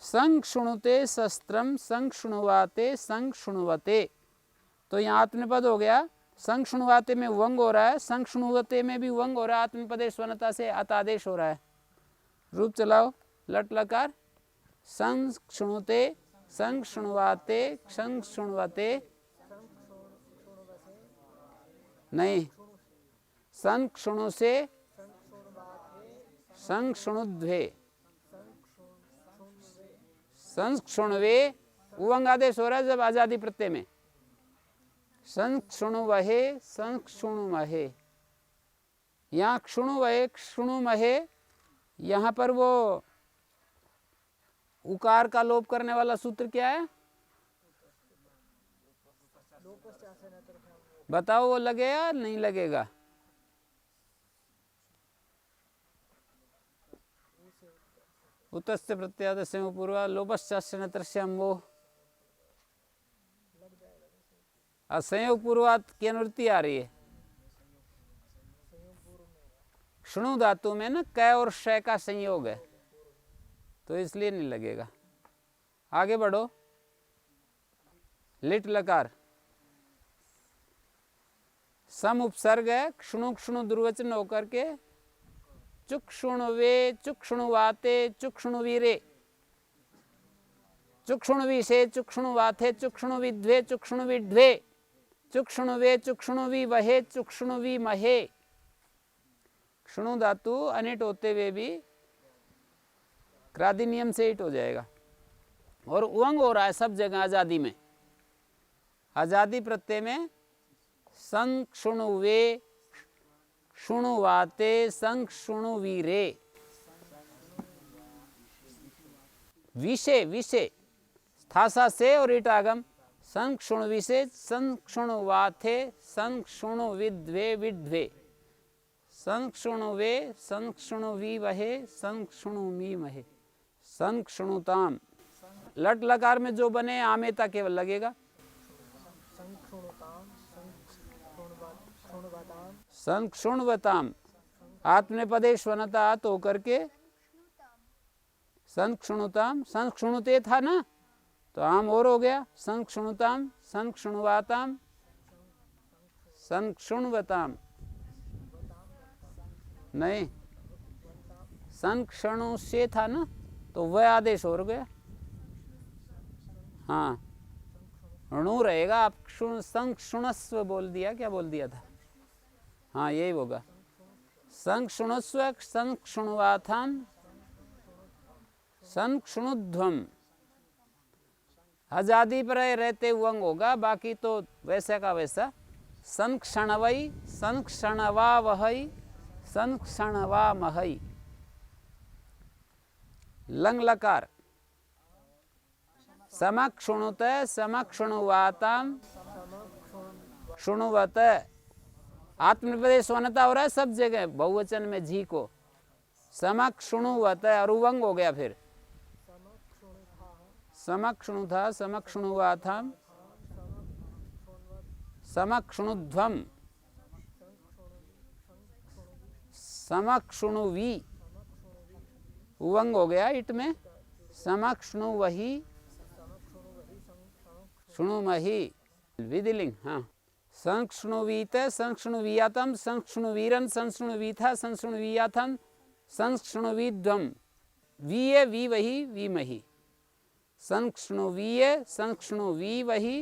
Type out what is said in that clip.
संक्षुणुते शस्त्रम संक्षुणुवाते संक्षुणुवते। तो यहाँ आत्मनिपद हो गया। संक्षुणुवाते में वंग हो रहा है, संक्षुणुवते में भी वंग हो रहा है, आत्मनिपदेश वनता से अतादेश हो रहा है। रूप चलाओ लट लकार। संक्षुणुते संक्षुणुवाते संक्षुणुवते नहीं, संक्षुणु से संक्षुणुध्वे संक्षुणवे उवंग आदेश हो रहा है जब आजादी प्रत्यय में। संक्षुणुवहे संक्षुणुमहे, यहाँ क्षुणुवहे क्षुणुमहे, यहाँ पर वो उकार का लोप करने वाला सूत्र क्या है बताओ, वो लगेगा नहीं लगेगा? उतस्य प्रत्यादेश पूर्वा लोपश्चास्य नत्रस्याम वो असंयोग पूर्वात की अनुवृत्ति आ रही है। क्षणु धातु में ना कै और शय का संयोग है, तो इसलिए नहीं लगेगा। आगे बढ़ो। लिट लकार सम उपसर्ग है, क्षणु क्षणु दुर्वचन होकर के चुक्षुणवे चुक्षुणुवाते चुक्षुणुवीरे चुक्षुणुविषे चुक्षुणुवाथे चुक्षुणुविद्वे चुक्षुणुविड्वे चुक्षुणुवे चुक्षुणुविवहे चुक्षुणुविमहे। क्षणु धातु अनिट होते हुए भी क्रादि नियम से हिट हो जाएगा। और उवंग हो रहा है सब जगह आजादी में। आजादी प्रत्यय में संक्षुणुवे क्षुणुवाते संक्षुणुवीरे। विषे विषे स्थासा से और इटागम संक्षुणुविषे संक्षुणुवाथे संक्षुणुविद्वे विद्वे संक्षुणुवे संक्षुणुविवहे संक्षुणुमीमहे संक्षुणुताम। लट लकार में जो बने आमेता केवल लगेगा। संक्षुणवताम आत्मनेपदेश वनता तो करके संक्षुणुताम। संक्षुणुते था ना, तो आम और हो गया। संक्षुणुताम संक्षुणुवाताम संक्षुणवताम नहीं, संक्षणु से था ना, तो वह आदेश हो गया। हाँ णु रहेगा। आप संक्षुणस्व बोल दिया, क्या बोल दिया था? हाँ यही होगा। संक्षुणस्व संक्षुणवाथाम संक्षुणुध्वम। आजादी पर रहते वंग होगा, बाकी तो वैसा का वैसा। संक्षणवई संक्षणवावहई संक्षणवामहई। लंग लकार समक्षुणुत समक्षुणुवाताम क्षुणुवत। आत्मनिपदेश वनता हो रहा है सब जगह बहुवचन में जी को। समक्षुणुवत और उवंग हो गया। फिर समक्षुणु था समक्षुणुवाथाम समक्षुणुध्वम समक्षुणुवी उवंग हो गया इट में। समक्षुणुवही क्षुणुमहि विधिलिंग। हाँ संक्षुणुवीत संक्षुणुवीयातम संक्षुणुवीरन संक्षुणुवीथा संक्षुणुवीयाथम संक्षुणुवीध्वम। वीय वीवही वीमहि संक्षुणुवीय संक्षुणुवीवही।